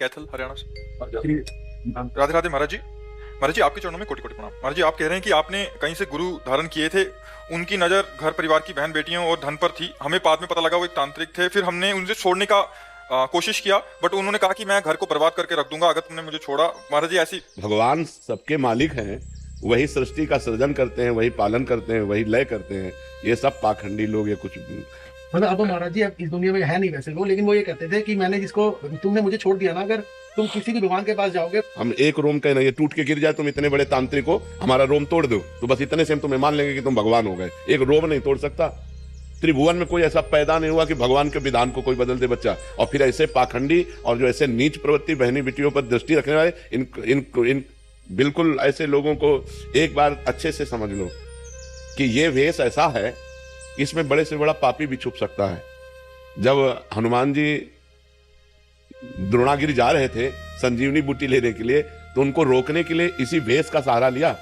कैथल हरियाणा से। राधे राधे महाराज जी। महाराज जी आपके चरणों में कोटि कोटि प्रणाम। महाराज जी आप कह रहे हैं कि आपने कहीं से गुरु धारण किए थे, उनकी नज़र घर परिवार की बहन बेटियों और धन पर थी। हमें बाद में पता लगा वो एक तांत्रिक थे, फिर हमने उनसे छोड़ने का कोशिश किया, बट उन्होंने कहा कि मैं घर को बर्बाद करके रख दूंगा अगर तुमने मुझे छोड़ा। महाराज जी ऐसी भगवान सबके मालिक हैं, वही सृष्टि का सृजन करते हैं, वही पालन करते हैं, वही लय करते हैं। ये सब पाखंडी लोग ये कुछ मतलब अब महाराज जी अब इस दुनिया में है नहीं वैसे वो, लेकिन वो ये कहते थे कि मैंने जिसको तुमने मुझे छोड़ दिया ना, अगर तुम किसी भी भगवान के पास जाओगे, हम एक रोम का नहीं, ये टूट के गिर जाए, तुम इतने बड़े तांत्रिक हो, हमारा रोम तोड़ दो, तो बस इतने से हम तुम्हें मान लेंगे कि तुम भगवान हो गए। एक रोम नहीं तोड़ सकता। त्रिभुवन में कोई ऐसा पैदा नहीं हुआ कि भगवान के विधान को कोई बदल दे बच्चा। और फिर ऐसे पाखंडी और जो ऐसे नीच प्रवृत्ति बहनी बेटियों पर दृष्टि रखने वाले इन बिल्कुल ऐसे लोगों को एक बार अच्छे से समझ लो कि ये वेश ऐसा है, इसमें बड़े से बड़ा पापी भी छुप सकता है। जब हनुमान जी द्रोणागिरी जा रहे थे संजीवनी बूटी लेने के लिए, तो उनको रोकने के लिए इसी वेश का सहारा लिया।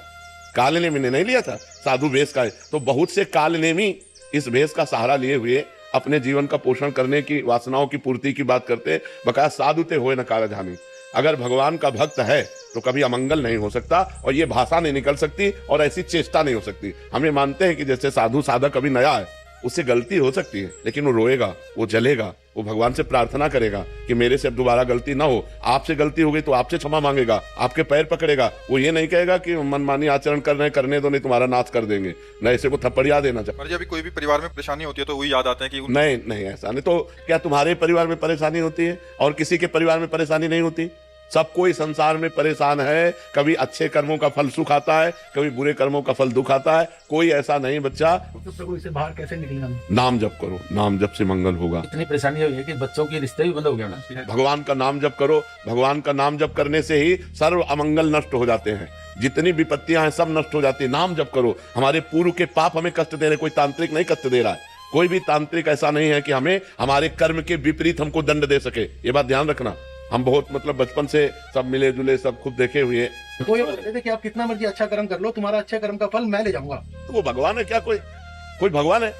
कालनेमी ने नहीं लिया था, साधु वेश का है। तो बहुत से कालनेमी इस भेष का सहारा लिए हुए अपने जीवन का पोषण करने की, वासनाओं की पूर्ति की बात करते। बकाया साधुते होए न कालजानी। अगर भगवान का भक्त है तो कभी अमंगल नहीं हो सकता, और ये भाषा नहीं निकल सकती, और ऐसी चेष्टा नहीं हो सकती। हम ये मानते हैं कि जैसे साधु साधक कभी नया है, उससे गलती हो सकती है, लेकिन वो रोएगा, वो जलेगा, वो भगवान से प्रार्थना करेगा कि मेरे से अब दोबारा गलती ना हो। आपसे गलती हो गई तो आपसे क्षमा मांगेगा, आपके पैर पकड़ेगा। वो ये नहीं कहेगा कि मनमानी आचरण कर रहे हैं, करने दो, नहीं तुम्हारा नाश कर देंगे, न ऐसे को थप्पड़िया देना चाहिए। महाराज जी अभी कोई भी परिवार में परेशानी होती है तो वही याद आते हैं कि नहीं नहीं, ऐसा नहीं। तो क्या तुम्हारे परिवार में परेशानी होती है और किसी के परिवार में परेशानी नहीं होती? सब कोई संसार में परेशान है। कभी अच्छे कर्मों का फल सुख आता है, कभी बुरे कर्मों का फल दुख आता है। कोई ऐसा नहीं बच्चा। तो प्रभु इससे बाहर कैसे निकलेगा? नाम जप करो, नाम जप से मंगल होगा। इतनी परेशानी हुई है कि बच्चों के रिश्ते भी बंद हो गया ना। भगवान का नाम जप करो। भगवान का नाम जप करने से ही सर्व अमंगल नष्ट हो जाते हैं। जितनी विपत्तियां हैं सब नष्ट हो जाती है। नाम जप करो। हमारे पूर्व के पाप हमें कष्ट दे रहे, कोई तांत्रिक नहीं कष्ट दे रहा है। कोई भी तांत्रिक ऐसा नहीं है कि हमें हमारे कर्म के विपरीत हमको दंड दे सके। ये बात ध्यान रखना। हम बहुत बचपन से सब मिले जुले, सब खुद देखे हुए। वो ये बोलते थे कि आप कितना मर्जी अच्छा कर्म कर लो, तुम्हारा अच्छे कर्म का फल मैं ले जाऊंगा। तो वो भगवान है क्या? कोई भगवान है?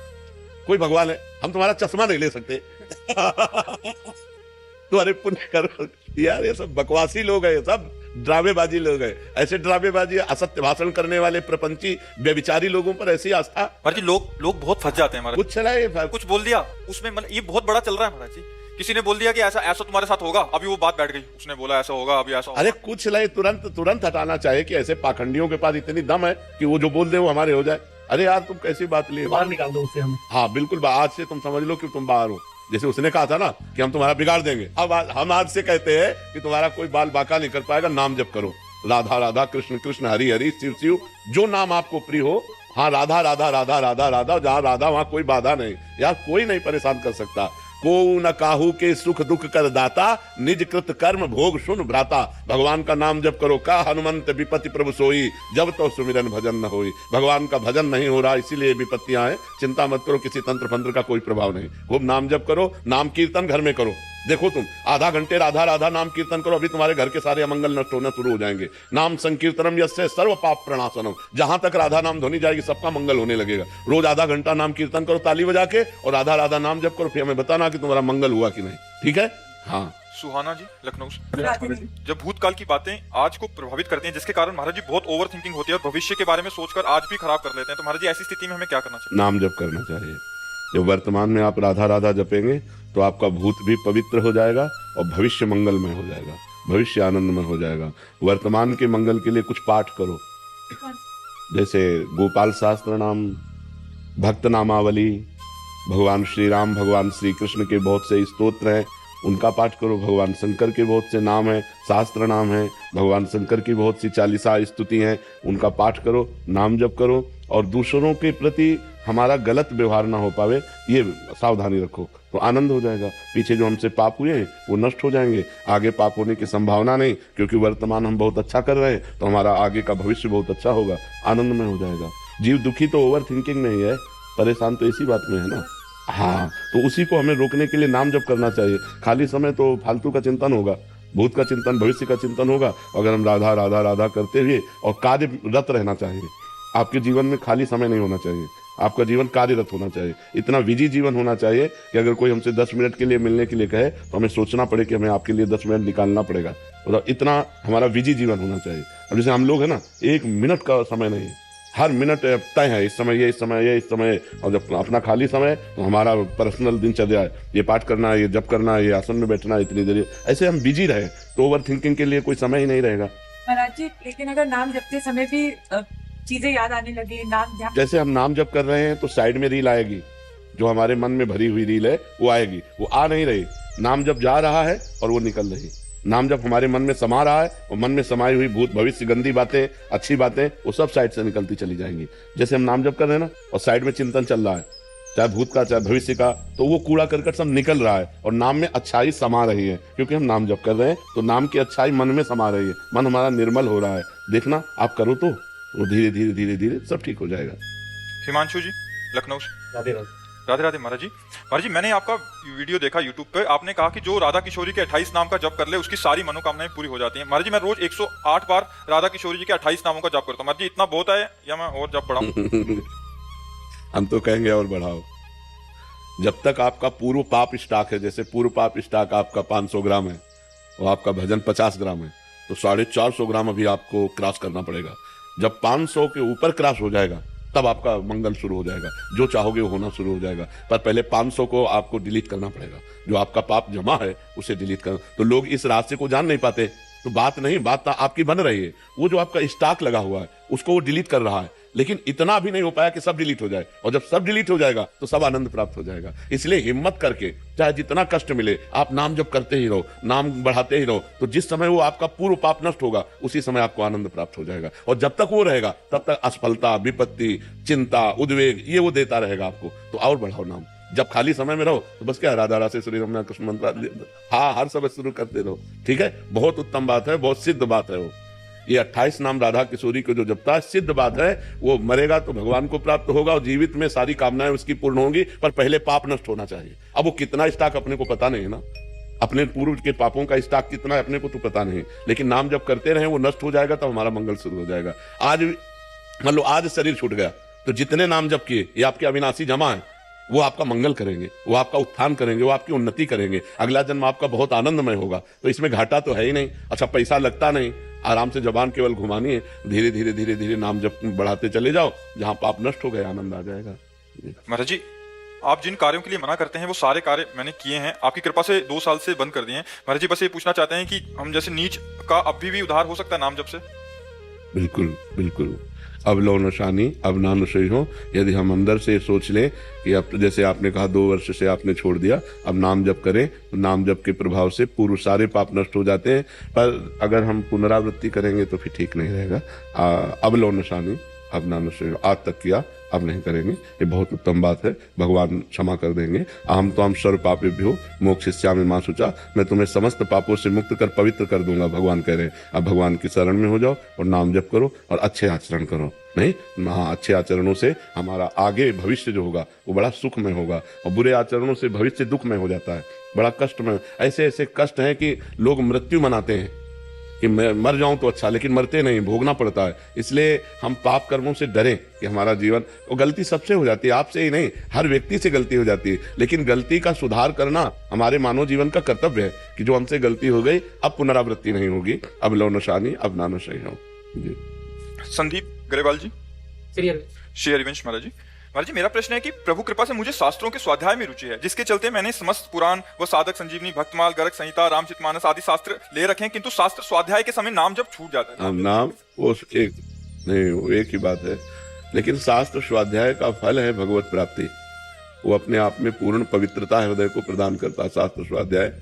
कोई भगवान है? हम तुम्हारा चश्मा नहीं ले सकते। तुम्हारे पुण्य करो यार। ये सब बकवासी लोग हैं, ये सब ड्रामेबाजी लोग हैं। ऐसे ड्रामेबाजी, असत्य भाषण करने वाले प्रपंची व्यभिचारी लोगों पर ऐसी आस्था। महाराज जी लोग बहुत फंस जाते हैं। महाराज कुछ चला, कुछ बोल दिया उसमें, मतलब ये बहुत बड़ा चल रहा है महाराज जी। किसी ने बोल दिया कि ऐसा तुम्हारे साथ होगा, अभी वो बात बैठ गई, उसने बोला ऐसा होगा, अभी ऐसा होगा। अरे कुछ नहीं, तुरंत हटाना चाहिए कि ऐसे पाखंडियों के पास इतनी दम है कि वो जो बोल दे वो हमारे हो जाए। अरे यार तुम कैसी बात लिए, बाहर निकाल दो उससे हमें। हाँ बिल्कुल, आज से तुम समझ लो कि तुम बाहर हो। जैसे उसने कहा था ना कि हम तुम्हारा बिगाड़ देंगे, अब हम आज से कहते हैं कि तुम्हारा कोई बाल बाका नहीं कर पाएगा। नाम जप करो, राधा राधा, कृष्ण कृष्ण, हरि हरि, शिव शिव, जो नाम आपको प्रिय हो। हाँ, राधा राधा राधा राधा राधा, जहाँ राधा वहाँ कोई बाधा नहीं। यार कोई नहीं परेशान कर सकता। को न काहू के सुख दुख कर दाता, निज कृत कर्म भोग सुन भ्राता। भगवान का नाम जप करो। का हनुमंत विपत्ति प्रभु सोई, जब तो सुमिरन भजन न होई। भगवान का भजन नहीं हो रहा, इसीलिए विपत्तियां हैं। चिंता मत करो, किसी तंत्र फंत्र का कोई प्रभाव नहीं। खूब नाम जप करो। नाम कीर्तन घर में करो। देखो तुम आधा घंटे राधा राधा नाम कीर्तन करो, अभी तुम्हारे घर के सारे अमंगल नष्ट होना शुरू हो जाएंगे। नाम संकीर्तनम यस्य सर्व पाप प्रणाशनम। जहां तक राधा नाम ध्वनि जाएगी सबका मंगल होने लगेगा। रोज आधा घंटा नाम कीर्तन करो ताली बजा के, और राधा राधा नाम जप करो। फिर हमें बताना कि तुम्हारा मंगल हुआ कि नहीं। ठीक है? हाँ। सुहाना जी लखनऊ से। जब भूतकाल की बातें आज को प्रभावित करती हैं, जिसके कारण महाराज जी बहुत ओवर थिंकिंग होती है और भविष्य के बारे में सोचकर आज भी खराब कर लेते हैं, तो महाराज जी ऐसी स्थिति में हमें क्या करना चाहिए? नाम जप करना चाहिए। जब वर्तमान में आप राधा राधा जपेंगे तो आपका भूत भी पवित्र हो जाएगा और भविष्य मंगलमय हो जाएगा, भविष्य आनंदमय हो जाएगा। वर्तमान के मंगल के लिए कुछ पाठ करो, जैसे गोपाल शास्त्र नाम, भक्त नामावली, भगवान श्री राम, भगवान श्री कृष्ण के बहुत से स्तोत्र हैं, उनका पाठ करो। भगवान शंकर के बहुत से नाम हैं, शास्त्र नाम हैं। भगवान शंकर की बहुत सी चालीसा स्तुति हैं, उनका पाठ करो, नाम जप करो। और दूसरों के प्रति हमारा गलत व्यवहार ना हो पावे, ये सावधानी रखो, तो आनंद हो जाएगा। पीछे जो हमसे पाप हुए हैं वो नष्ट हो जाएंगे। आगे पाप होने की संभावना नहीं, क्योंकि वर्तमान हम बहुत अच्छा कर रहे हैं, तो हमारा आगे का भविष्य बहुत अच्छा होगा, आनंदमय हो जाएगा। जीव दुखी तो ओवर थिंकिंग में ही है, परेशान तो इसी बात में है ना। हाँ, तो उसी को हमें रोकने के लिए नाम जप करना चाहिए। खाली समय तो फालतू का चिंतन होगा, भूत का चिंतन, भविष्य का चिंतन होगा। अगर हम राधा राधा राधा करते हुए और कार्यरत रहना चाहिए। आपके जीवन में खाली समय नहीं होना चाहिए। आपका जीवन कार्यरत होना चाहिए, इतना विजी जीवन होना चाहिए कि अगर कोई हमसे 10 मिनट के लिए मिलने के लिए कहे तो हमें सोचना पड़े कि हमें आपके लिए 10 मिनट निकालना पड़ेगा। और इतना हमारा विजी जीवन होना चाहिए। अब जैसे हम लोग है ना, 1 मिनट का समय नहीं है, हर मिनट तय है, इस समय ये, इस समय ये, इस समय। और जब अपना खाली समय तो हमारा पर्सनल दिनचर्या है, ये पाठ करना है, ये जप करना है, ये आसन में बैठना है, इतनी देर, ऐसे हम बिजी रहे तो ओवर थिंकिंग के लिए कोई समय ही नहीं रहेगा। महाराज जी, लेकिन अगर नाम जपते समय भी चीजें याद आने लगे, नाम ध्यान, जैसे हम नाम जप कर रहे हैं तो साइड में रील आएगी, जो हमारे मन में भरी हुई रील है वो आएगी, वो आ नहीं रही। नाम जप जा रहा है और वो निकल रही। नाम जप हमारे मन में समा रहा है और मन में समाई हुई भूत भविष्य गंदी बातें, अच्छी बातें, वो सब साइड से निकलती चली जाएंगी। जैसे हम नाम जप कर रहे हैं ना, और साइड में चिंतन चल रहा है, चाहे भूत का चाहे भविष्य का, तो वो कूड़ा करकट सब निकल रहा है और नाम में अच्छाई समा रही है। क्योंकि हम नाम जप कर रहे हैं तो नाम की अच्छाई मन में समा रही है, मन हमारा निर्मल हो रहा है। देखना, आप करो तो वो धीरे धीरे धीरे धीरे सब ठीक हो जाएगा। हिमांशु जी, लखनऊ से। राधे राधे। राधे राधे महाराज जी। महाराज जी, मैंने आपका वीडियो देखा यूट्यूब पे, आपने कहा कि जो राधा किशोरी के 28 नाम का जप कर ले उसकी सारी मनोकामनाएं पूरी हो जाती हैं। महाराज जी, मैं रोज 108 बार राधा किशोरी जी के 28 नामों का जप करता हूँ। महाराज जी, इतना बहुत है या मैं और जप बढ़ाऊं? हम तो कहेंगे और बढ़ाओ। जब तक आपका पूर्व पाप स्टॉक है, जैसे पूर्व पाप स्टॉक आपका 500 ग्राम है और आपका भजन 50 ग्राम है, तो 450 ग्राम अभी आपको क्रॉस करना पड़ेगा। जब 500 के ऊपर क्रॉस हो जाएगा तब आपका मंगल शुरू हो जाएगा, जो चाहोगे वो होना शुरू हो जाएगा। पर पहले 500 को आपको डिलीट करना पड़ेगा, जो आपका पाप जमा है उसे डिलीट करना। तो लोग इस रास्ते को जान नहीं पाते, तो बात नहीं, बात आपकी बन रही है। वो जो आपका स्टॉक लगा हुआ है उसको वो डिलीट कर रहा है, लेकिन इतना भी नहीं हो पाया कि सब डिलीट हो जाए। और जब सब डिलीट हो जाएगा तो सब आनंद प्राप्त हो जाएगा। इसलिए हिम्मत करके, चाहे जितना कष्ट मिले, आप नाम जप करते ही रहो, नाम बढ़ाते ही रहो। तो जिस समय वो आपका पूर्व पाप नष्ट होगा उसी समय आपको आनंद प्राप्त हो जाएगा। और जब तक वो रहेगा तब तक असफलता, विपत्ति, चिंता, उद्वेग ये वो देता रहेगा आपको। तो और बढ़ाओ नाम। जब खाली समय में रहो तो बस क्या, राधा राधे श्री रमना कृष्ण मंत्र, हाँ, हर समय शुरू करते रहो। ठीक है, बहुत उत्तम बात है, बहुत सिद्ध बात है वो। ये 28 नाम राधा किशोरी को जो जपता है, सिद्ध बात है। वो मरेगा तो भगवान को प्राप्त होगा और जीवित में सारी कामनाएं उसकी पूर्ण होंगी, पर पहले पाप नष्ट होना चाहिए। अब वो कितना स्टॉक अपने को पता नहीं है ना, अपने पूर्व के पापों का स्टॉक कितना है अपने को तो पता नहीं, लेकिन नाम जब करते रहे वो नष्ट हो जाएगा, तब हमारा मंगल शुरू हो जाएगा। आज मान लो आज शरीर छूट गया तो जितने नाम जप किए ये आपके अविनाशी जमा है, वो आपका मंगल करेंगे, वो आपका उत्थान करेंगे, वो आपकी उन्नति करेंगे। अगला जन्म आपका बहुत आनंदमय होगा। तो इसमें घाटा तो है ही नहीं। अच्छा, पैसा लगता नहीं, आराम से जबान केवल घुमानी है, धीरे धीरे धीरे धीरे नाम जप बढ़ाते चले जाओ, जहां पाप नष्ट हो गए आनंद आ जाएगा। महाराज जी, आप जिन कार्यों के लिए मना करते हैं वो सारे कार्य मैंने किए हैं, आपकी कृपा से 2 साल से बंद कर दिए हैं। महाराज जी, बस ये पूछना चाहते हैं कि हम जैसे नीच का अभी भी उद्धार हो सकता है नाम जप से? बिल्कुल बिल्कुल। अब लो नशानी अब ना नशई हो। यदि हम अंदर से सोच लें कि अब जैसे आपने कहा 2 वर्ष से आपने छोड़ दिया, अब नाम जप करें तो नाम जप के प्रभाव से पूर्व सारे पाप नष्ट हो जाते हैं। पर अगर हम पुनरावृत्ति करेंगे तो फिर ठीक नहीं रहेगा। अब लो नशानी अब ना नशई हो, आज तक किया अब नहीं करेंगे, ये बहुत उत्तम बात है। भगवान क्षमा कर देंगे। अहम तो हम सर्व पापेभ्यो मोक्षयिष्यामि मा शुचा, मैं तुम्हें समस्त पापों से मुक्त कर पवित्र कर दूंगा, भगवान कह रहे हैं। अब भगवान की शरण में हो जाओ और नाम जप करो और अच्छे आचरण करो। नहीं, हाँ, अच्छे आचरणों से हमारा आगे भविष्य जो होगा वो बड़ा सुखमय होगा, और बुरे आचरणों से भविष्य दुखमय हो जाता है, बड़ा कष्टमय। ऐसे ऐसे कष्ट हैं कि लोग मृत्यु मनाते हैं कि मैं मर जाऊं तो अच्छा, लेकिन मरते नहीं, भोगना पड़ता है। इसलिए हम पाप कर्मों से डरें कि हमारा जीवन, और गलती सबसे हो जाती है, आपसे ही नहीं, हर व्यक्ति से गलती हो जाती है, लेकिन गलती का सुधार करना हमारे मानव जीवन का कर्तव्य है कि जो हमसे गलती हो गई अब पुनरावृत्ति नहीं होगी। अब लो नशानी अब ना नशई हो। जी, संदीप ग्रेवाल जी, श्री हरिवंश। महाराज जी, महाराज जी, मेरा प्रश्न है कि प्रभु कृपा से मुझे शास्त्रों के स्वाध्याय में रुचि है, जिसके चलते मैंने समस्त पुराण व साधक संजीवनी, भक्तमाल, गर्ग संहिता, रामचरितमानस आदि शास्त्र ले रखे हैं, किंतु शास्त्र स्वाध्याय के समय नाम जब छूट जाता है। नाम वो एक नहीं, वो एक ही बात है, लेकिन शास्त्र स्वाध्याय का फल है भगवत प्राप्ति। वो अपने आप में पूर्ण पवित्रता हृदय को प्रदान करता है शास्त्र स्वाध्याय।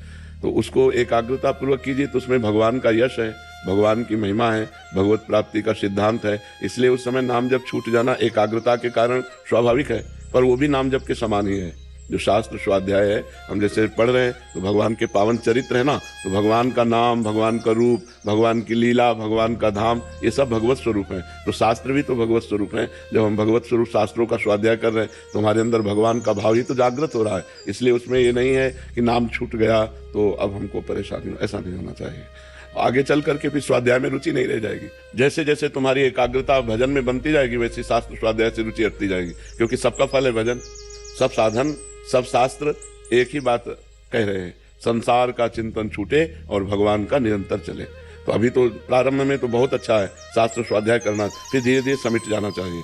तो उसको एकाग्रता पूर्वक कीजिए तो उसमें भगवान का यश है, भगवान की महिमा है, भगवत प्राप्ति का सिद्धांत है। इसलिए उस समय नाम जप छूट जाना एकाग्रता के कारण स्वाभाविक है, पर वो भी नाम जप के समान ही है। जो शास्त्र स्वाध्याय है, हम जैसे पढ़ रहे हैं तो भगवान के पावन चरित्र है ना, तो भगवान का नाम, भगवान का रूप, भगवान की लीला, भगवान का धाम, ये सब भगवत स्वरूप है। तो शास्त्र भी तो भगवत स्वरूप है। जब हम भगवत स्वरूप शास्त्रों का स्वाध्याय कर रहे हैं तो हमारे अंदर भगवान का भाव ही तो जागृत हो रहा है। इसलिए उसमें ये नहीं है कि नाम छूट गया तो अब हमको परेशानी, ऐसा नहीं होना चाहिए। आगे चल करके फिर स्वाध्याय में रुचि नहीं रह जाएगी। जैसे जैसे तुम्हारी एकाग्रता भजन में बनती जाएगी वैसे शास्त्र स्वाध्याय से रुचि हटती जाएगी, क्योंकि सबका फल है भजन। सब साधन सब शास्त्र एक ही बात कह रहे हैं, संसार का चिंतन छूटे और भगवान का निरंतर चले। तो अभी तो प्रारंभ में तो बहुत अच्छा है शास्त्र स्वाध्याय करना, फिर धीरे धीरे समिट जाना चाहिए।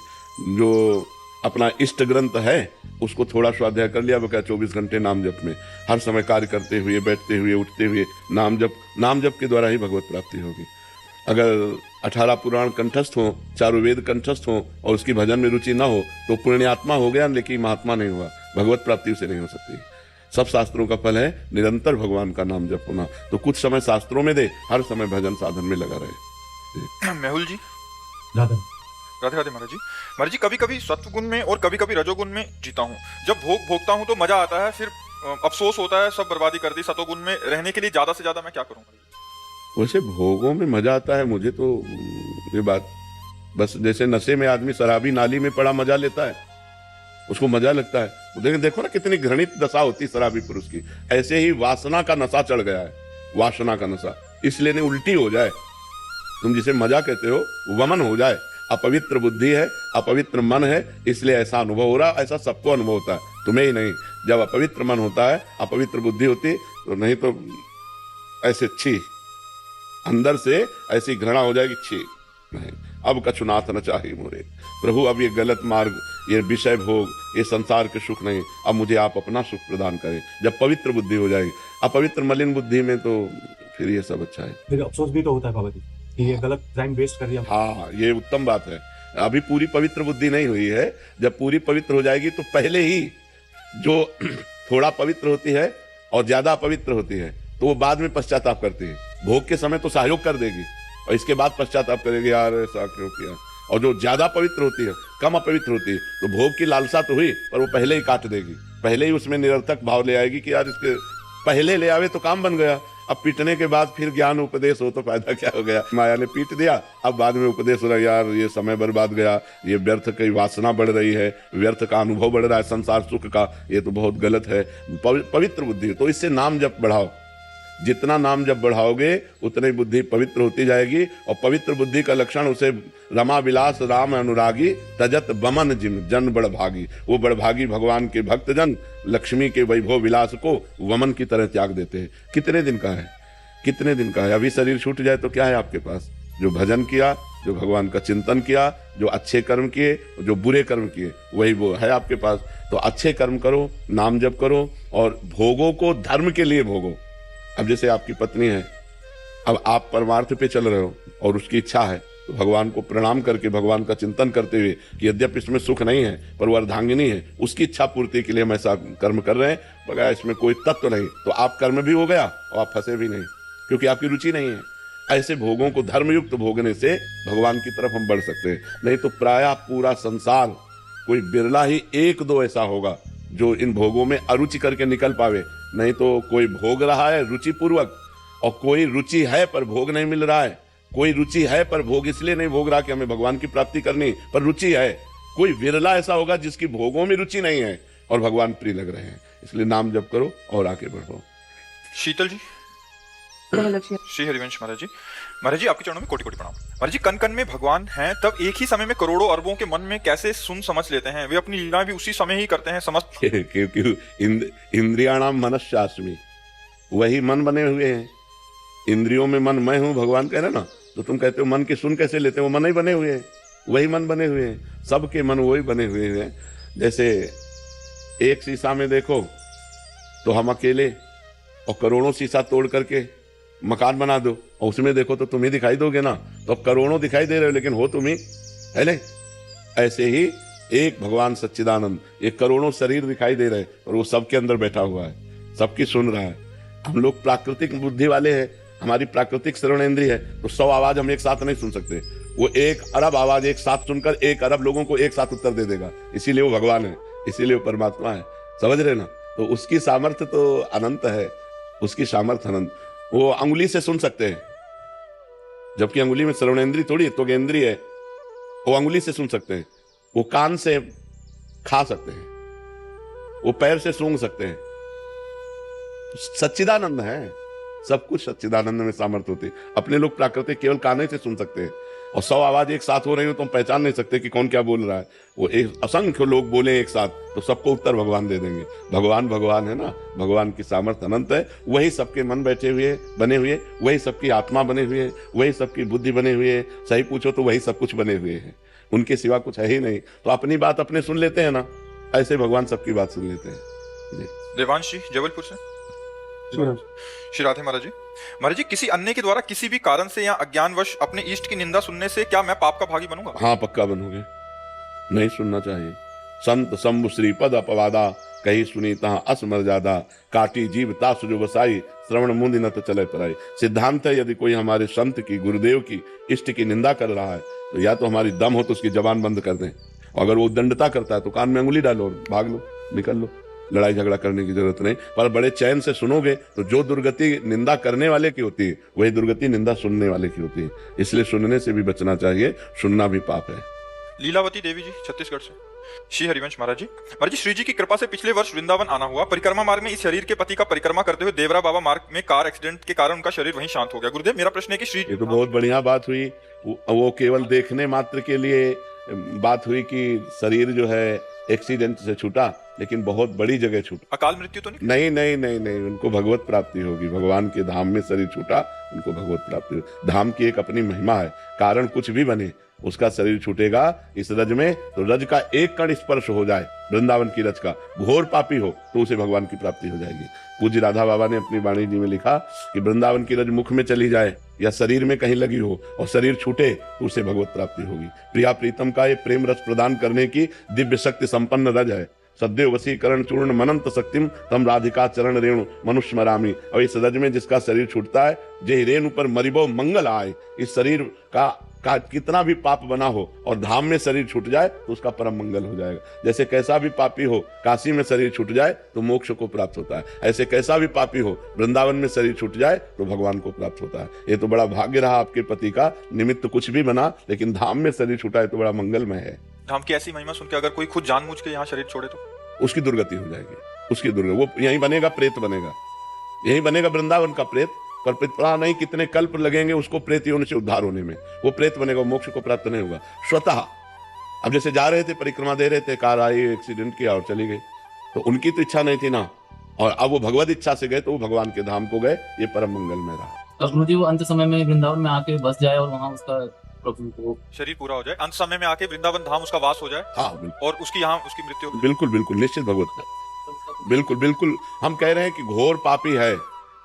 जो अपना इष्ट ग्रंथ है उसको थोड़ा स्वाध्याय कर लिया, वो क्या 24 घंटे नाम जप में हर समय कार्य करते हुए, बैठते हुए, उठते हुए नाम जप के द्वारा ही भगवत प्राप्ति होगी। अगर 18 पुराण कंठस्थ हो, चारों वेद कंठस्थ हो और उसकी भजन में रुचि ना हो तो पुण्यात्मा हो गया लेकिन महात्मा नहीं हुआ, भगवत प्राप्ति उसे नहीं हो सकती। सब शास्त्रों का फल है निरंतर भगवान का नाम जप होना। तो कुछ समय शास्त्रों में दे, हर समय भजन साधन में लगा रहे। मेहुल जी, राधे राधे राधे महाराज जी। महाराज जी, कभी कभी सत्व गुण में और कभी कभी रजोगुण में जीता हूँ। जब भोगता हूँ तो मजा आता है, फिर अफसोस होता है सब बर्बादी कर दी। सतोगुण में रहने के लिए ज्यादा से ज्यादा मैं क्या करूँ? वैसे भोगों में मजा आता है मुझे तो ये बात, बस जैसे नशे में आदमी शराबी नाली में पड़ा मजा लेता है, उसको मजा लगता है। देखो ना कितनी घृणित दशा होती शराबी पुरुष की। ऐसे ही वासना का नशा चढ़ गया है, वासना का नशा, इसलिए नहीं उल्टी हो जाए, तुम जिसे मजा कहते हो वमन हो जाए। अपवित्र बुद्धि है, अपवित्र मन है, इसलिए ऐसा अनुभव हो रहा। ऐसा सबको अनुभव होता है, तुम्हें ही नहीं। जब अपवित्र मन होता है, अपवित्र बुद्धि होती तो नहीं तो ऐसे छी, अंदर से ऐसी घृणा हो जाएगी, छी नहीं, अब कछुनाथ न चाहिए मोरे प्रभु, अब ये गलत मार्ग, ये विषय भोग, ये संसार के सुख नहीं, अब मुझे आप अपना सुख प्रदान करें। जब पवित्र बुद्धि हो जाएगी, अपवित्र मलिन बुद्धि में तो फिर ये सब अच्छा है। फिर अफसोस भी तो होता है बाबा जी कि ये गलत टाइम वेस्ट कर दिया। हाँ, ये उत्तम बात है। अभी पूरी पवित्र बुद्धि नहीं हुई है, जब पूरी पवित्र हो जाएगी तो पहले ही जो थोड़ा पवित्र होती है और ज्यादा अपवित्र होती है तो वो बाद में पश्चाताप करती है। भोग के समय तो सहयोग कर देगी और इसके बाद पश्चाताप करेगी, यार ऐसा क्यों किया। और जो ज्यादा पवित्र होती है, कम अपवित्र होती है, तो भोग की लालसा तो हुई पर वो पहले ही काट देगी, पहले ही उसमें निरर्थक भाव ले आएगी कि यार इसके पहले ले आवे तो काम बन गया। अब पीटने के बाद फिर ज्ञान उपदेश हो तो फायदा क्या हो गया। माया ने पीट दिया, अब बाद में उपदेश हो रहा है, यार ये समय बर्बाद गया, ये व्यर्थ की वासना बढ़ रही है, व्यर्थ का अनुभव बढ़ रहा है संसार सुख का, ये तो बहुत गलत है। पवित्र बुद्धि, तो इससे नाम जप बढ़ाओ। जितना नाम जप बढ़ाओगे उतनी बुद्धि पवित्र होती जाएगी। और पवित्र बुद्धि का लक्षण उसे रमा विलास राम अनुरागी तजत बमन जिम जन बड़भागी। वो बड़भागी भगवान के भक्तजन लक्ष्मी के वैभव विलास को वमन की तरह त्याग देते हैं। कितने दिन का है, कितने दिन का है। अभी शरीर छूट जाए तो क्या है आपके पास? जो भजन किया, जो भगवान का चिंतन किया, जो अच्छे कर्म किए, जो बुरे कर्म किए, वही वो है आपके पास। तो अच्छे कर्म करो, नाम जप करो और भोगों को धर्म के लिए भोगो। अब जैसे आपकी पत्नी है, अब आप परमार्थ पे चल रहे हो और उसकी इच्छा है तो भगवान को प्रणाम करके, भगवान का चिंतन करते हुए कि यद्यपि इसमें सुख नहीं है पर वो अर्धांगिनी है, उसकी इच्छा पूर्ति के लिए हम ऐसा कर्म कर रहे हैं, बगैर इसमें कोई तत्व नहीं, तो आप कर्म भी हो गया और आप फंसे भी नहीं, क्योंकि आपकी रुचि नहीं है। ऐसे भोगों को धर्मयुक्त भोगने से भगवान की तरफ हम बढ़ सकते हैं। नहीं तो प्रायः पूरा संसार, कोई बिरला ही एक दो ऐसा होगा जो इन भोगों में अरुचि करके निकल पावे। नहीं तो कोई भोग रहा है रुचि पूर्वक और कोई रुचि है पर भोग नहीं मिल रहा है। कोई रुचि है पर भोग इसलिए नहीं भोग रहा कि हमें भगवान की प्राप्ति करनी, पर रुचि है। कोई विरला ऐसा होगा जिसकी भोगों में रुचि नहीं है और भगवान प्रिय लग रहे हैं। इसलिए नाम जप करो और आगे बढ़ो। शीतल जी, श्री हरिवंश महाराज जी। महाराज जी, आपके चरणों में कोटि कोटि प्रणाम। महाराज जी, कण कण में भगवान हैं, तब एक ही समय में करोड़ों अरबों के मन में कैसे सुन समझ लेते हैं? वे अपनी लीला भी उसी समय ही करते हैं, समझ। क्योंकि इंद्रियाणाम मनश्चास्मि, वही मन बने हुए हैं। इंद्रियों में मन मैं हूं, भगवान कह रहे ना। तो तुम कहते हो मन की सुन कैसे लेते हो? वो मन ही बने हुए हैं, वही मन बने हुए हैं, सबके मन वही बने हुए हैं। जैसे एक शीशा में देखो तो हम अकेले, और करोड़ों शीशा तोड़ करके मकान बना दो और उसमें देखो तो तुम ही दिखाई दोगे ना। तो अब करोड़ों दिखाई दे रहे हो लेकिन हो तुम ही, है नहीं? ऐसे ही एक भगवान सच्चिदानंद, ये करोड़ों शरीर दिखाई दे रहे और वो सबके अंदर बैठा हुआ है, सबकी सुन रहा है। हम लोग प्राकृतिक बुद्धि वाले हैं, हमारी प्राकृतिक श्रवणेंद्रिय है, तो 100 आवाज हम एक साथ नहीं सुन सकते। वो 1 अरब आवाज एक साथ सुनकर 1 अरब लोगों को एक साथ उत्तर दे देगा। इसीलिए वो भगवान है, इसीलिए वो परमात्मा है, समझ रहे ना? तो उसकी सामर्थ्य तो अनंत है, उसकी सामर्थ्य अनंत। वो अंगुली से सुन सकते हैं, जबकि अंगुली में श्रवणेंद्रिय थोड़ी तो इंद्रिय है। वो अंगुली से सुन सकते हैं, वो कान से खा सकते हैं, वो पैर से सूंघ सकते हैं। सच्चिदानंद है, सब कुछ सच्चिदानंद में सामर्थ्य होती है। अपने लोग प्राकृतिक केवल काने से सुन सकते हैं, और 100 आवाज एक साथ हो रही हो तो हम पहचान नहीं सकते कि कौन क्या बोल रहा है। वो एक असंख्य लोग बोले एक साथ तो सबको उत्तर भगवान दे देंगे। भगवान भगवान है ना, भगवान की सामर्थ्य अनंत है। वही सबके मन बैठे हुए बने हुए, वही सबकी आत्मा बने हुए, वही सबकी बुद्धि बने हुए, सही पूछो तो वही सब कुछ बने हुए हैं, उनके सिवा कुछ है ही नहीं। तो अपनी बात अपने सुन लेते हैं ना, ऐसे भगवान सबकी बात सुन लेते हैं जी। देवांश जी जबलपुर से। श्री राधे महाराज जी। महाराज जी, किसी अन्य के द्वारा किसी भी कारण से या अज्ञानवश अपने इष्ट की निंदा सुनने से क्या मैं पाप का भागी बनूंगा? हाँ, पक्का बनोगे, नहीं सुनना चाहिए। संत शंभु श्री पद अपवादा, कही सुनी तहाँ असमर ज्यादा, काटी जीव तासु जो बसाई, श्रवण मुंदी न तो चले पराई। सिद्धांत है, यदि कोई हमारे संत की, गुरुदेव की, इष्ट की निंदा कर रहा है तो या तो हमारी दम हो तो उसकी जबान बंद कर दें, अगर वो दंडता करता है तो कान में अंगुली डालो, भाग लो, निकल लो। लड़ाई झगड़ा करने की जरूरत नहीं, पर बड़े चैन से सुनोगे तो जो दुर्गति निंदा करने वाले की होती है वही दुर्गति निंदा सुनने वाले की होती है। इसलिए सुनने से भी बचना चाहिए, सुनना भी पाप है। लीलावती देवी जी छत्तीसगढ़ से। श्री हरिवंश महाराज जी। महाराज जी, श्री जी की कृपा से पिछले वर्ष वृंदावन आना हुआ। परिक्रमा मार्ग में इस शरीर के पति का परिक्रमा करते हुए देवरा बाबा मार्ग में कार एक्सीडेंट के कारण उनका शरीर वहीं शांत हो गया। गुरुदेव, मेरा प्रश्न है कि श्री, ये तो बहुत बढ़िया बात हुई। वो केवल देखने मात्र के लिए बात हुई कि शरीर जो है एक्सीडेंट से छूटा, लेकिन बहुत बड़ी जगह छूटा। अकाल मृत्यु तो नहीं? नहीं नहीं नहीं नहीं, उनको भगवत प्राप्ति होगी। भगवान के धाम में शरीर छूटा, उनको भगवत प्राप्ति होगी। धाम की एक अपनी महिमा है, कारण कुछ भी बने उसका शरीर छूटेगा इस रज में, तो रज का एक कण स्पर्श हो जाए वृंदावन की रज का, घोर पापी हो तो उसे भगवान की प्राप्ति हो जाएगी। पूज्य राधा बाबा ने अपनी वाणी जी में लिखा कि वृंदावन की रज मुख में चली जाए या शरीर में कहीं लगी हो और शरीर छूटे तो उसे भगवत प्राप्ति होगी। प्रिया प्रीतम का ये प्रेम रस प्रदान करने की दिव्य शक्ति संपन्न रज है। सद्यो वसीकरण चूर्ण मनंत शक्तिम तम राधिका चरण रेणु मनुष्य मरामी। और इस रज में जिसका शरीर छूटता है, जे रेणु पर मरिबो मंगल आए। इस शरीर का कितना भी पाप बना हो और धाम में शरीर छूट जाए तो उसका परम मंगल हो जाएगा। जैसे कैसा भी पापी हो काशी में शरीर छूट जाए तो मोक्ष को प्राप्त होता है, ऐसे कैसा भी पापी हो वृंदावन में शरीर छूट जाए तो भगवान को प्राप्त होता है। ये तो बड़ा भाग्य रहा आपके पति का, निमित्त कुछ भी बना लेकिन धाम में शरीर छूटा है तो बड़ा मंगलमय है। धाम की ऐसी महिमा सुन के अगर कोई खुद जानबूझ के यहाँ शरीर छोड़े तो उसकी दुर्गति हो जाएगी, उसकी दुर्गति। वो यहीं बनेगा, प्रेत बनेगा, यहीं बनेगा वृंदावन का प्रेत। पर पता नहीं कितने कल्प लगेंगे उसको प्रेत योनि से उद्धार होने में। वो प्रेत बनेगा, मोक्ष को प्राप्त नहीं होगा स्वतः। अब जैसे जा रहे थे, परिक्रमा दे रहे थे, कार आई, एक्सीडेंट किया और चली गई, तो उनकी तो इच्छा नहीं थी ना, और अब वो भगवत इच्छा से गए तो वो भगवान के धाम को गए। ये परम मंगल में रहा। और गुरु जी, वो अंत समय में वृंदावन में आके बस जाए और वहाँ उसका प्रभु को शरीर पूरा हो जाए, अंत समय में आके वृंदावन धाम उसका वास हो जाए, हाँ और उसकी यहाँ उसकी मृत्यु हो। बिल्कुल बिल्कुल निश्चित भगवत, बिल्कुल बिल्कुल। हम कह रहे हैं कि घोर पापी है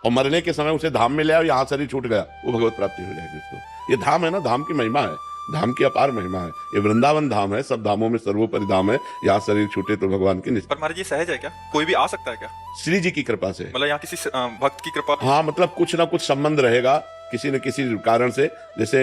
और मरने के समय उसे धाम में ले आओ, यहाँ शरीर छूट गया, वो भगवत प्राप्ति हो जाएगी उसको। ये धाम है ना, धाम की महिमा है, धाम की अपार महिमा है। ये वृंदावन धाम है, सब धामों में सर्वोपरि धाम है। यहाँ शरीर छूटे तो भगवान की पर महाराज, ये सहज है क्या? कोई भी आ सकता है क्या? श्री जी की कृपा से, मतलब यहाँ किसी भक्त की कृपा? हाँ, मतलब कुछ ना कुछ संबंध रहेगा किसी न किसी कारण से। जैसे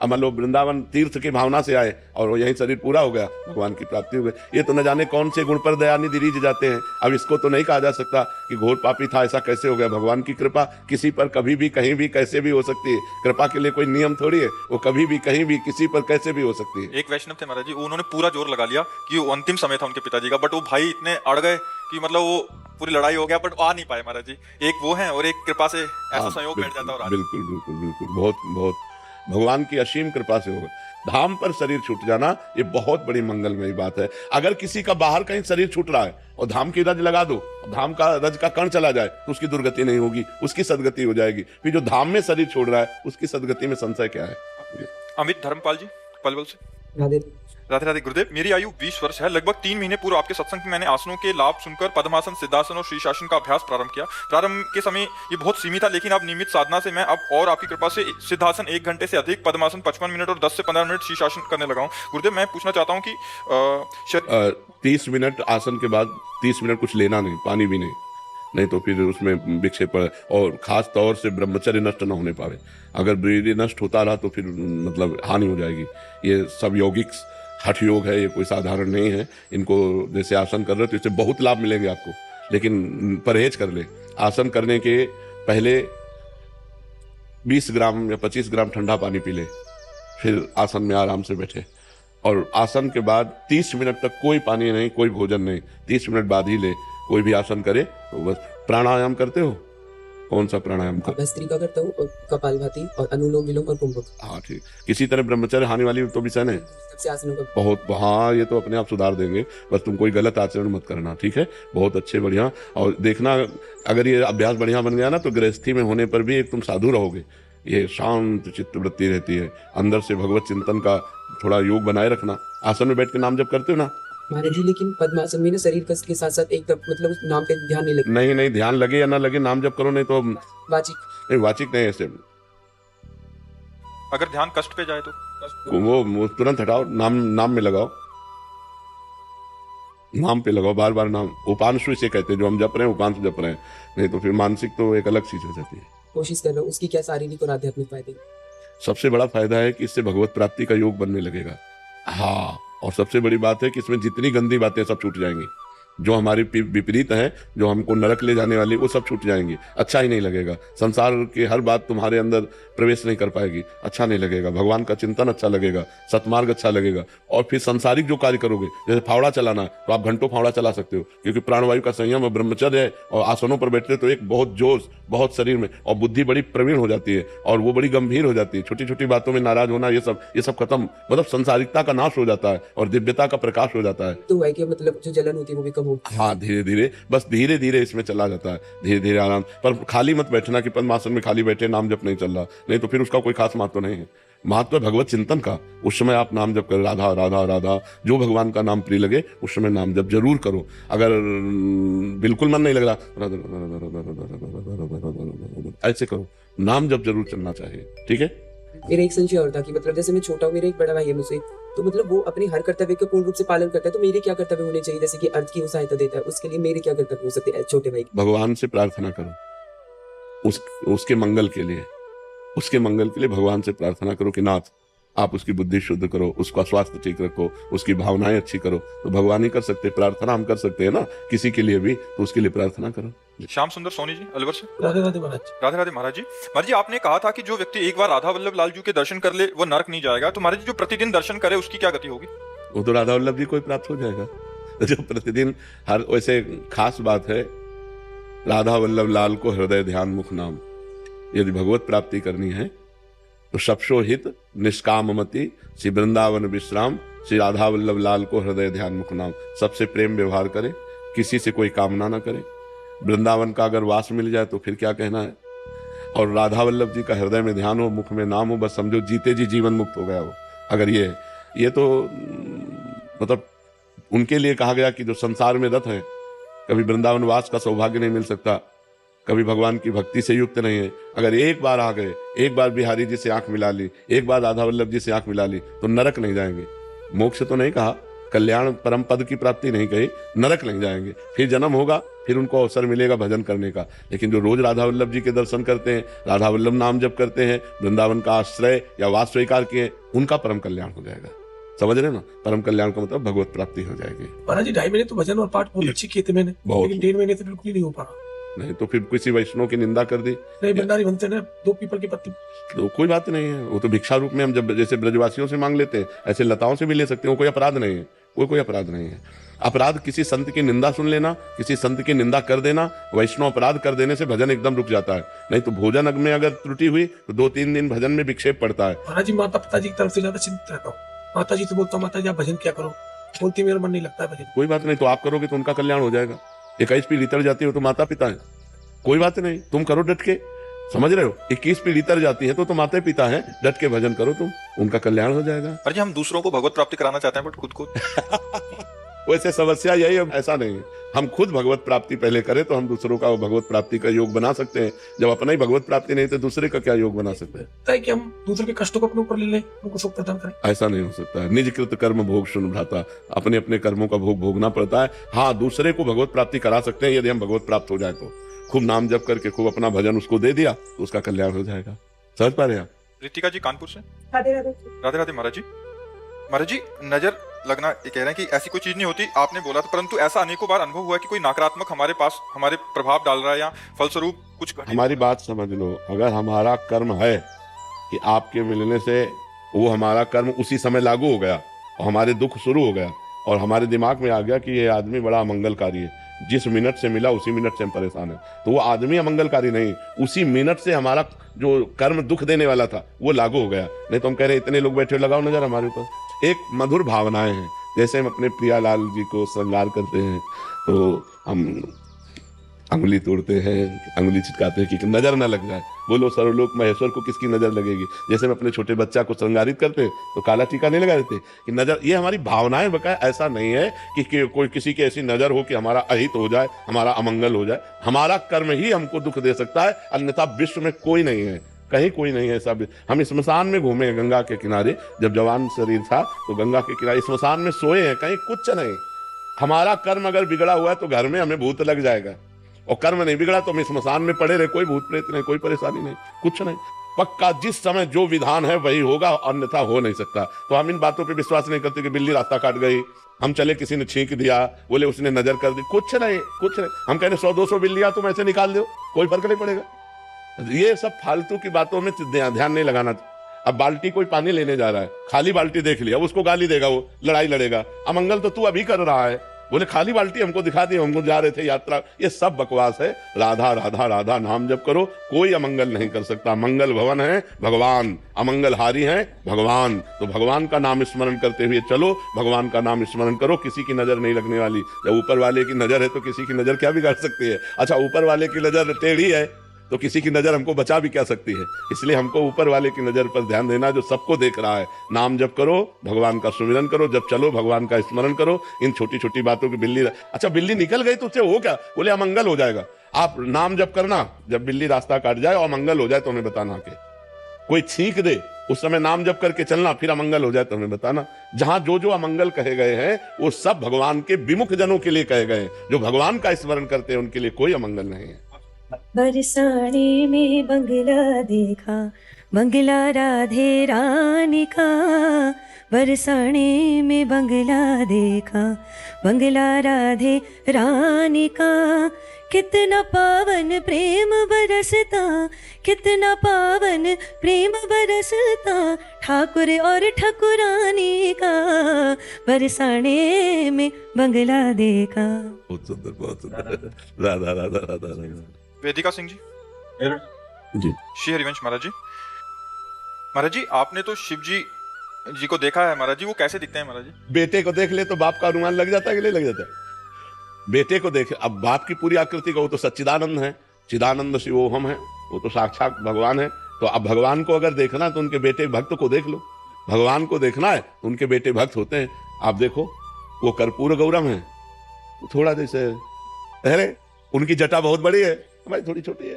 मान लो वृंदावन तीर्थ की भावना से आए और वो यहीं शरीर पूरा हो गया, भगवान की प्राप्ति हो गई। ये तो न जाने कौन से गुण पर दयानिधि रीझ जाते हैं। अब इसको तो नहीं कहा जा सकता कि घोर पापी था, ऐसा कैसे हो गया। भगवान की कृपा किसी पर कभी भी कहीं भी कैसे भी हो सकती है। कृपा के लिए कोई नियम थोड़ी है, वो कभी भी कहीं भी किसी पर कैसे भी हो सकती है। एक वैष्णव थे महाराज जी, उन्होंने पूरा जोर लगा लिया कि वो अंतिम समय था उनके पिताजी का, बट वो भाई इतने अड़ गए कि मतलब वो पूरी लड़ाई हो गया, बट आ नहीं पाए महाराज जी। एक वो है और एक कृपा से ऐसा संयोग बैठ जाता है। बिल्कुल बिल्कुल बिल्कुल, बहुत बहुत भगवान की असीम कृपा से होगा। धाम पर शरीर छूट जाना ये बहुत बड़ी मंगलमयी बात है। अगर किसी का बाहर कहीं शरीर छूट रहा है और धाम की रज लगा दो, धाम का रज का कण चला जाए तो उसकी दुर्गति नहीं होगी, उसकी सदगति हो जाएगी। फिर जो धाम में शरीर छोड़ रहा है उसकी सदगति में संशय क्या है। अमित धर्मपाल जी पलवल से। राधे राधे राधे गुरुदेव, मेरी आयु 20 वर्ष है। लगभग 3 महीने पूर्व आपके सत्संग में मैंने आसनों के लाभ सुनकर पद्मासन, सिद्धासन और शीर्षासन का अभ्यास प्रारंभ किया। प्रारंभ के समय ये बहुत सीमित था, लेकिन अब नियमित साधना से मैं अब और आपकी कृपा से सिद्धासन 1 घंटे से अधिक, पद्मासन 55 मिनट और 10 से 15 मिनट शीर्षासन करने लगा हूँ। गुरुदेव, मैं पूछना चाहता हूँ कि 30 मिनट आसन के बाद 30 मिनट कुछ लेना नहीं, पानी भी नहीं तो फिर उसमें विक्षेप, और खास तौर से ब्रह्मचर्य नष्ट न होने पावे। अगर ब्रह्मचर्य नष्ट होता रहा तो फिर मतलब हानि हो जाएगी। ये सब यौगिक हठ योग है, ये कोई साधारण नहीं है। इनको जैसे आसन कर रहे हो तो इससे बहुत लाभ मिलेंगे आपको, लेकिन परहेज कर ले। आसन करने के पहले 20 ग्राम या 25 ग्राम ठंडा पानी पी ले, फिर आसन में आराम से बैठे। और आसन के बाद 30 मिनट तक कोई पानी नहीं, कोई भोजन नहीं, 30 मिनट बाद ही ले। कोई भी आसन करे तो बस। प्राणायाम करते हो? कौन सा प्राणायाम कर? भस्त्रिका करता हूँ और कपालभाति और अनुलोम विलोम और कुंभक। हाँ ठीक। किसी तरह ब्रह्मचर्य हानि वाली तो भी सहन है? सबसे आसनों का बहुत, हाँ ये तो अपने आप सुधार देंगे, बस तुम कोई गलत आचरण मत करना, ठीक है? बहुत अच्छे, बढ़िया। और देखना अगर ये अभ्यास बढ़िया बन गया ना तो गृहस्थी में होने पर भी एक तुम साधु रहोगे। ये शांत चित्त वृत्ति रहती है, अंदर से भगवत चिंतन का थोड़ा योग बनाए रखना। आसन में बैठ के नाम जप करते हो ना? महाराज जी, लेकिन पद्मासन में ना शरीर कष्ट के साथ साथ एकदम मतलब उस नाम पे ध्यान नहीं लगता। नहीं नहीं, ध्यान लगे या ना लगे नाम जप करो, नहीं तो वाचिक नहीं, वाचिक नहीं, ऐसे अगर ध्यान कष्ट पे जाए तो वो तुरंत हटाओ, नाम में लगाओ, नाम पे लगाओ, बार बार नाम। उपांशु इसे कहते हैं, जो हम जप रहे हैं उपांशु जप रहे हैं, नहीं तो फिर मानसिक तो एक अलग चीज हो जाती है। कोशिश कर रहा हूँ। उसकी क्या शारीरिक और आध्यात्मिक फायदे? सबसे बड़ा फायदा है कि इससे भगवत प्राप्ति का योग बनने लगेगा। हाँ, और सबसे बड़ी बात है कि इसमें जितनी गंदी बातें सब छूट जाएंगी, जो हमारी विपरीत है, जो हमको नरक ले जाने वाली, वो सब छूट जाएंगी। अच्छा ही नहीं लगेगा, संसार की हर बात तुम्हारे अंदर प्रवेश नहीं कर पाएगी, अच्छा नहीं लगेगा, भगवान का चिंतन अच्छा लगेगा, सतमार्ग अच्छा लगेगा। और फिर संसारिक जो कार्य करोगे, जैसे फावड़ा चलाना, तो आप घंटों फावड़ा चला सकते हो, क्योंकि प्राणवायु का संयम और ब्रह्मचर्य है, और आसनों पर बैठते तो एक बहुत जोश, बहुत शरीर में, और बुद्धि बड़ी प्रवीण हो जाती है, और वो बड़ी गंभीर हो जाती है। छोटी छोटी बातों में नाराज होना, ये सब खत्म, मतलब संसारिकता का नाश हो जाता है और दिव्यता का प्रकाश हो जाता है। तो है कि मतलब जो जलन होती है वो भी कम हो। हाँ, धीरे धीरे, बस धीरे धीरे इसमें चला जाता है, धीरे धीरे आराम। पर खाली मत बैठना कि पद्मासन में खाली बैठे नाम जप नहीं चल रहा, नहीं तो फिर उसका कोई खास महत्व नहीं है। महत्व है भगवत चिंतन का। उस समय आप नाम जप कर, राधा राधा राधा, जो भगवान का नाम प्रिय लगे उस समय नाम जप जरूर करो। अगर बिल्कुल मन नहीं लग रहा, राधा ऐसे करो, नाम जप जरूर चलना चाहिए, ठीक है? मेरा एक संशय और था कि मतलब जैसे मैं छोटा हूँ, मेरा एक बड़ा भाई है मुझसे, तो मतलब वो अपने हर कर्तव्य का पूर्ण रूप से पालन करता है, तो मेरे क्या कर्तव्य होने चाहिए? जैसे कि अर्थ की वो सहायता देता है, उसके लिए मेरे क्या कर्तव्य हो सकते हैं छोटे भाई? भगवान से प्रार्थना करो, उसके मंगल के लिए, उसके मंगल के लिए भगवान से प्रार्थना करो कि नाथ आप उसकी बुद्धि शुद्ध करो, उसका स्वास्थ्य ठीक रखो, उसकी भावनाएं अच्छी करो। तो भगवान ही कर सकते, प्रार्थना हम कर सकते हैं ना किसी के लिए भी, तो उसके लिए प्रार्थना करो। श्याम सुंदर सोनी जी अलवर से। राधे राधे महाराज। राधे राधे महाराज जी। महाराज जी, आपने कहा था कि जो व्यक्ति एक बार राधा वल्लभ लाल जी के दर्शन कर ले वो नरक नहीं जाएगा, तो महाराज जी जो प्रतिदिन दर्शन करे उसकी क्या गति होगी? वो तो राधा वल्लभ जी को ही प्राप्त हो जाएगा, जो प्रतिदिन हर, वैसे खास बात है, राधा वल्लभ लाल को हृदय ध्यान मुख नाम। यदि भगवत प्राप्ति करनी है तो सबसो हित निष्काममति श्री वृंदावन विश्राम, श्री राधा वल्लभ लाल को हृदय ध्यान मुख नाम। सबसे प्रेम व्यवहार करे, किसी से कोई कामना ना करे। वृंदावन का अगर वास मिल जाए तो फिर क्या कहना है। और राधा वल्लभ जी का हृदय में ध्यान हो, मुख में नाम हो, बस समझो जीते जी जीवन मुक्त हो गया हो। अगर ये तो मतलब उनके लिए कहा गया कि जो संसार में रत है, कभी वृंदावन वास का सौभाग्य नहीं मिल सकता, कभी भगवान की भक्ति से युक्त नहीं है, अगर एक बार आ गए, एक बार बिहारी जी से आंख मिला ली, एक बार राधा वल्लभ जी से आंख मिला ली, तो नरक नहीं जाएंगे। मोक्ष तो नहीं कहा, कल्याण परम पद की प्राप्ति नहीं कही, नरक नहीं जाएंगे। फिर जन्म होगा, फिर उनको अवसर मिलेगा भजन करने का। लेकिन जो रोज राधा वल्लभ जी के दर्शन करते हैं, राधा वल्लभ नाम जप करते हैं, वृंदावन का आश्रय या वास स्वीकार किए, उनका परम कल्याण हो जाएगा। समझ रहे ना? परम कल्याण का मतलब भगवत प्राप्ति हो जाएगी। महाराज जी 2.5 महीने तो भजन और पाठ बहुत अच्छी किए थे मैंने, बहुत। लेकिन 1.5 महीने से बिल्कुल ही नहीं हो पा रहा। नहीं तो फिर किसी वैष्णव की निंदा कर दी, नहीं, भंडारी बनते ना 2 पीपल की पत्ती। तो कोई बात नहीं है, वो तो भिक्षा रूप में हम जब जैसे ब्रजवासियों से मांग लेते हैं, ऐसे लताओं से भी ले सकते हैं, कोई अपराध नहीं है, कोई अपराध नहीं है। अपराध किसी संत की निंदा सुन लेना, किसी संत की निंदा कर देना, वैष्णव अपराध कर देने से भजन एकदम रुक जाता है। नहीं तो भोजन में अगर त्रुटि हुई तो 2-3 दिन भजन में विक्षेप पड़ता है। महाराज जी, माता पिताजी की तरफ से ज्यादा चिंतित रहता हूँ। माता जी से बोलता हूँ, माता जी आप भजन क्या करो, बोलती मेरा मन नहीं लगता है भजन। कोई बात नहीं, तो आप करोगे तो उनका कल्याण हो जाएगा। 21 पीढ़ी तर जाती है तो माता पिता है, कोई बात नहीं, तुम करो डट के। समझ रहे हो? 21 पीढ़ी तर जाती है तो माता पिता है, डट के भजन करो तुम, उनका कल्याण हो जाएगा। अरे हम दूसरों को भगवत प्राप्ति कराना चाहते हैं बट खुद को वैसे समस्या यही है, ऐसा नहीं है। हम खुद भगवत प्राप्ति पहले करें तो हम दूसरों का भगवत प्राप्ति का योग बना सकते हैं। जब अपना ही भगवत प्राप्ति नहीं तो दूसरे का क्या योग बना सकते हैं? है कि हम दूसरे के कष्टों को अपने ऊपर ले लें, उनको सुख प्रदान करें। ऐसा नहीं हो सकता है। निजकृत कर्म भोग सुन भ्राता, अपने अपने कर्मों का भोग भोगना पड़ता है। हाँ, दूसरे को भगवत प्राप्ति करा सकते हैं यदि हम भगवत प्राप्त हो जाए तो। खूब नाम जप करके खूब अपना भजन उसको दे दिया तो उसका कल्याण हो जाएगा। समझ पा रहे हैं आप? रितिका जी कानपुर से। राधे राधे। राधे राधे महाराज जी। महाराज जी, नजर लगना ये कह रहे हैं कि ऐसी कोई चीज नहीं होती, आपने बोला था, परंतु ऐसा अनेकों बार अनुभव हुआ कि कोई नकारात्मक हमारे पास हमारे प्रभाव डाल रहा है या फलस्वरूप कुछ हमारी बात समझ लो। अगर हमारा कर्म है कि आपके मिलने से वो हमारा कर्म उसी समय लागू हो गया और हमारे दुख शुरू हो गया और हमारे दिमाग में आ गया कि ये आदमी बड़ा अमंगलकारी है, जिस मिनट से मिला उसी मिनट से हम परेशान हैं। तो वो आदमी अमंगलकारी नहीं, उसी मिनट से हमारा जो कर्म दुख देने वाला था वो लागू हो गया। नहीं तो हम कह रहे इतने लोग बैठे, लगाओ नजर हमारे ऊपर। एक मधुर भावनाएं हैं, जैसे हम अपने प्रियालाल जी को श्रृंगार करते हैं तो हम अंगुली तोड़ते हैं, अंगुली छिटकाते हैं कि नजर ना लग जाए। बोलो सर्वलोक महेश्वर को किसकी नजर लगेगी? जैसे हम अपने छोटे बच्चा को श्रृंगारित करते तो काला टीका नहीं लगा देते कि नजर, ये हमारी भावनाएं बकाया। ऐसा नहीं है कि कोई किसी की ऐसी नजर हो कि हमारा अहित हो जाए, हमारा अमंगल हो जाए। हमारा कर्म ही हमको दुख दे सकता है, अन्यथा विश्व में कोई नहीं है, कहीं कोई नहीं है। सब हम स्मशान में घूमे गंगा के किनारे, जब जवान शरीर था तो गंगा के किनारे स्मशान में सोए हैं, कहीं कुछ नहीं। हमारा कर्म अगर बिगड़ा हुआ है तो घर में हमें भूत लग जाएगा, और कर्म नहीं बिगड़ा तो हम स्मशान में पड़े रहे, कोई भूत प्रेत नहीं, कोई परेशानी नहीं, कुछ नहीं। पक्का जिस समय जो विधान है वही होगा, अन्यथा हो नहीं सकता। तो हम इन बातों पे विश्वास नहीं करते कि बिल्ली रास्ता काट गई, हम चले किसी ने छींक दिया, बोले उसने नजर कर दी, कुछ नहीं, कुछ नहीं। हम कह रहे 100-200 बिल्लियां तुम ऐसे निकाल दो, कोई फर्क नहीं पड़ेगा। ये सब फालतू की बातों में ध्यान नहीं लगाना। अब बाल्टी कोई पानी लेने जा रहा है, खाली बाल्टी देख लिया, उसको गाली देगा, वो लड़ाई लड़ेगा। अमंगल तो तू अभी कर रहा है, बोले खाली बाल्टी हमको दिखा दी, हमको जा रहे थे यात्रा। ये सब बकवास है। राधा राधा राधा नाम जप करो, कोई अमंगल नहीं कर सकता। मंगल भवन है भगवान, अमंगलहारी है भगवान। तो भगवान का नाम स्मरण करते हुए चलो, भगवान का नाम स्मरण करो, किसी की नजर नहीं लगने वाली। जब ऊपर वाले की नजर है तो किसी की नजर क्या बिगाड़ सकती है? अच्छा, ऊपर वाले की नजर टेढ़ी है तो किसी की नजर हमको बचा भी क्या सकती है? इसलिए हमको ऊपर वाले की नजर पर ध्यान देना, जो सबको देख रहा है। नाम जप करो, भगवान का सुमिरन करो, जब चलो भगवान का स्मरण करो। इन छोटी छोटी बातों की बिल्ली, अच्छा बिल्ली निकल गई तो उससे हो क्या? बोले अमंगल हो जाएगा। आप नाम जप करना, जब बिल्ली रास्ता काट जाए और अमंगल हो जाए तो हमें बताना। के कोई छींक दे उस समय नाम जप करके चलना, फिर अमंगल हो जाए तो हमें बताना। जहां जो जो अमंगल कहे गए हैं वो सब भगवान के विमुख जनों के लिए कहे गए हैं। जो भगवान का स्मरण करते हैं उनके लिए कोई अमंगल नहीं है। बरसाने में बंगला देखा, बंगला राधे रानी का। बरसाने में बंगला देखा, बंगला राधे रानी का। कितना पावन प्रेम बरसता, कितना पावन प्रेम बरसता। ठाकुर और ठाकुरानी का, बरसाने में बंगला देखा। बहुत सुंदर, बहुत सुंदर। राधा राधा राधा राधा। वेदिका सिंह जी जी, श्री हरिवंश महाराज जी। महाराज जी, आपने तो शिव जी को देखा है महाराज जी, वो कैसे दिखते हैं महाराज जी? बेटे को देख ले तो बाप का अनुमान लग जाता है कि नहीं लग जाता है? बेटे को देख, अब बाप की पूरी आकृति का, वो तो सच्चिदानंद है, चिदानंद शिवोहम है, वो तो साक्षात भगवान है। तो अब भगवान को अगर देखना तो उनके बेटे भक्त को देख लो। भगवान को देखना है तो उनके बेटे भक्त होते हैं। आप देखो वो कर्पूर गौरम है, थोड़ा जैसे, अरे उनकी जटा बहुत बड़ी है, हमारी थोड़ी छोटी है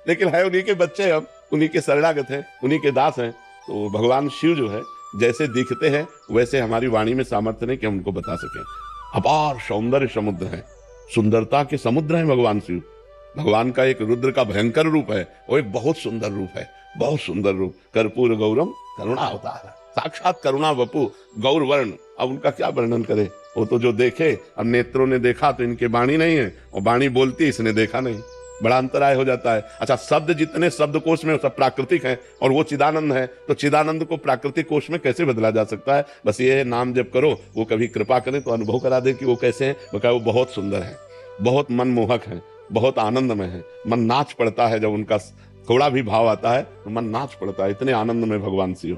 लेकिन है उन्हीं के बच्चे, हम उन्हीं के शरणागत हैं, उन्हीं के दास हैं। तो भगवान शिव जो है जैसे दिखते हैं वैसे हमारी वाणी में सामर्थ्य नहीं कि हम उनको बता सकें। अपार सौंदर्य समुद्र है, सुंदरता के समुद्र है भगवान शिव। भगवान का एक रुद्र का भयंकर रूप है, वो एक बहुत सुंदर रूप है, बहुत सुंदर रूप। कर्पूर गौरम करुणा अवतार, साक्षात करुणा वपु गौर वर्ण। अब उनका क्या वर्णन करे, वो तो जो देखे। अब नेत्रों ने देखा तो इनके वाणी नहीं है, और वाणी बोलती इसने देखा नहीं, बड़ा अंतराय हो जाता है। अच्छा, शब्द जितने शब्दकोश में सब प्राकृतिक हैं और वो चिदानंद है, तो चिदानंद को प्राकृतिक कोश में कैसे बदला जा सकता है? बस ये है, नाम जप करो, वो कभी कृपा करें तो अनुभव करा दे कि वो कैसे हैं। बकाया वो बहुत सुंदर है, बहुत मनमोहक है, बहुत आनंदमय है। मन नाच पड़ता है जब उनका थोड़ा भी भाव आता है तो मन नाच पड़ता है, इतने आनंद में भगवान शिव।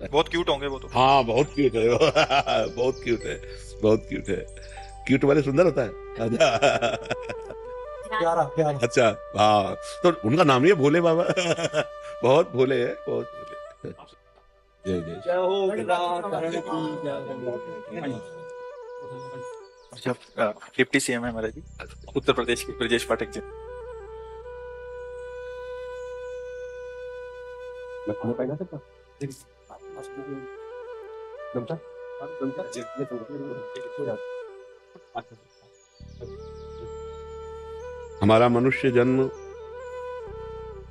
बहुत क्यूट होंगे वो तो। हाँ, बहुत क्यूट है बहुत क्यूट है, बहुत क्यूट है। क्यूट वाले सुंदर होता है प्यारा प्यारा। अच्छा, हाँ, तो उनका नाम ही है भोले बाबा बहुत भोले है, बहुत भोले। जय जय। जब डिप्टी सीएम है महाराज जी उत्तर प्रदेश के, ब्रजेश पाठक जी। हमारा मनुष्य जन्म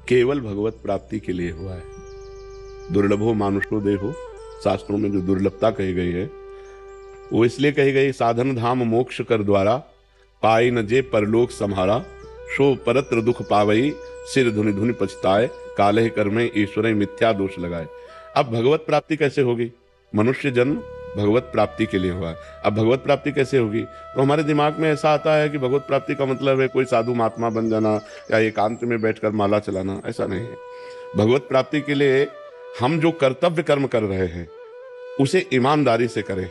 केवल भगवत प्राप्ति के लिए हुआ है। दुर्लभो मानुषो देहो, शास्त्रों में जो दुर्लभता कही गई है वो इसलिए कही गई, साधन धाम मोक्ष कर द्वारा, पाई न जे परलोक सम्हारा, शो परत्र दुख पावई, सिर धुनि धुनि पछताए, काले कर्मे ईश्वरे मिथ्या दोष लगाए। अब भगवत प्राप्ति कैसे होगी? मनुष्य जन्म भगवत प्राप्ति के लिए हुआ है। अब भगवत प्राप्ति कैसे होगी? तो हमारे दिमाग में ऐसा आता है कि भगवत प्राप्ति का मतलब है कोई साधु महात्मा बन जाना या एकांत में बैठकर माला चलाना। ऐसा नहीं है। भगवत प्राप्ति के लिए हम जो कर्तव्य कर्म कर रहे हैं उसे ईमानदारी से करें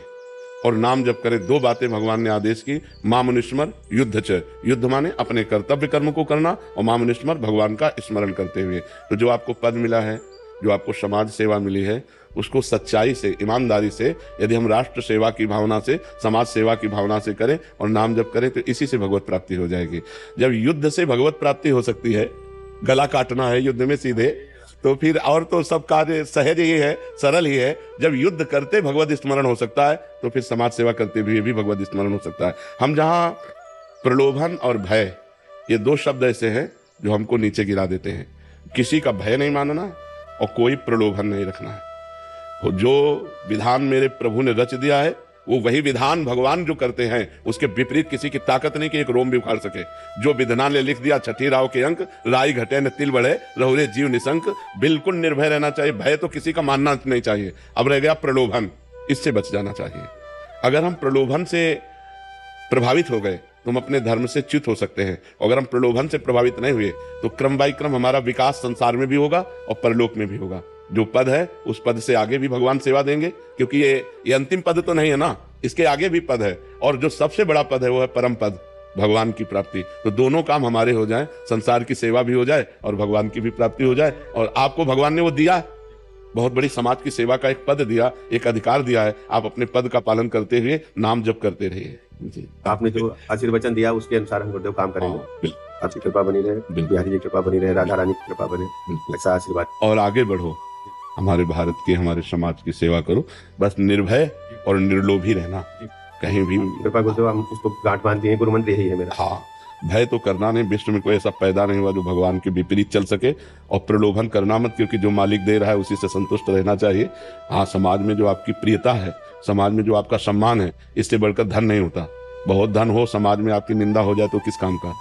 और नाम जप करें। 2 बातें भगवान ने आदेश की, मामुनिस्मर युद्ध च। युद्ध माने अपने कर्तव्य कर्म को करना और मामुनिस्मर भगवान का स्मरण करते हुए। तो जो आपको पद मिला है, जो आपको समाज सेवा मिली है, उसको सच्चाई से, ईमानदारी से, यदि हम राष्ट्र सेवा की भावना से, समाज सेवा की भावना से करें और नाम जप करें तो इसी से भगवत प्राप्ति हो जाएगी। जब युद्ध से भगवत प्राप्ति हो सकती है, गला काटना है युद्ध में सीधे, तो फिर और तो सब कार्य सहज ही है, सरल ही है। जब युद्ध करते भगवत स्मरण हो सकता है तो फिर समाज सेवा करते हुए भी भगवत स्मरण हो सकता है। हम जहाँ प्रलोभन और भय, ये 2 शब्द ऐसे हैं जो हमको नीचे गिरा देते हैं। किसी का भय नहीं मानना और कोई प्रलोभन नहीं रखना है। जो विधान मेरे प्रभु ने रच दिया है वो वही विधान भगवान जो करते हैं, उसके विपरीत किसी की ताकत नहीं कि एक रोम भी उखाड़ सके। जो विधान ने लिख दिया 6 राव के अंक, राई घटे न तिल बढ़े, रहुरे जीव निशंक। बिल्कुल निर्भय रहना चाहिए, भय तो किसी का मानना नहीं चाहिए। अब रह गया प्रलोभन, इससे बच जाना चाहिए। अगर हम प्रलोभन से प्रभावित हो गए तो हम अपने धर्म से च्युत हो सकते हैं। अगर हम प्रलोभन से प्रभावित नहीं हुए तो क्रम बाई क्रम हमारा विकास संसार में भी होगा और परलोक में भी होगा। जो पद है उस पद से आगे भी भगवान सेवा देंगे, क्योंकि ये अंतिम पद तो नहीं है ना, इसके आगे भी पद है। और जो सबसे बड़ा पद है वो है परम पद, भगवान की प्राप्ति। तो दोनों काम हमारे हो जाएं, संसार की सेवा भी हो जाए और भगवान की भी प्राप्ति हो जाए। और आपको भगवान ने वो दिया, बहुत बड़ी समाज की सेवा का एक पद दिया, एक अधिकार दिया है। आप अपने पद का पालन करते हुए नाम जप करते रहिए। जी, आपने जो आशीर्वचन दिया उसके अनुसार हम गुरुदेव काम करेंगे। आपकी कृपा बनी रहे, बिहारी जी की कृपा बनी रहे, राधा रानी की कृपा बने, ऐसा आशीर्वाद। और आगे बढ़ो, हमारे भारत की, हमारे समाज की सेवा करो। बस निर्भय और निर्लोभी रहना, कहीं भी। कृपा गुरुदेव, हम उसको गांठ बांध दिए, गुरु मंत्र यही है मेरा। हाँ, भय तो करना नहीं। विश्व में कोई ऐसा पैदा नहीं हुआ जो भगवान के विपरीत चल सके। और प्रलोभन करना मत, क्योंकि जो मालिक दे रहा है उसी से संतुष्ट रहना चाहिए। हाँ, समाज में जो आपकी प्रियता है, समाज में जो आपका सम्मान है, इससे बढ़कर धन नहीं होता। बहुत धन हो, समाज में आपकी निंदा हो जाए तो किस काम का।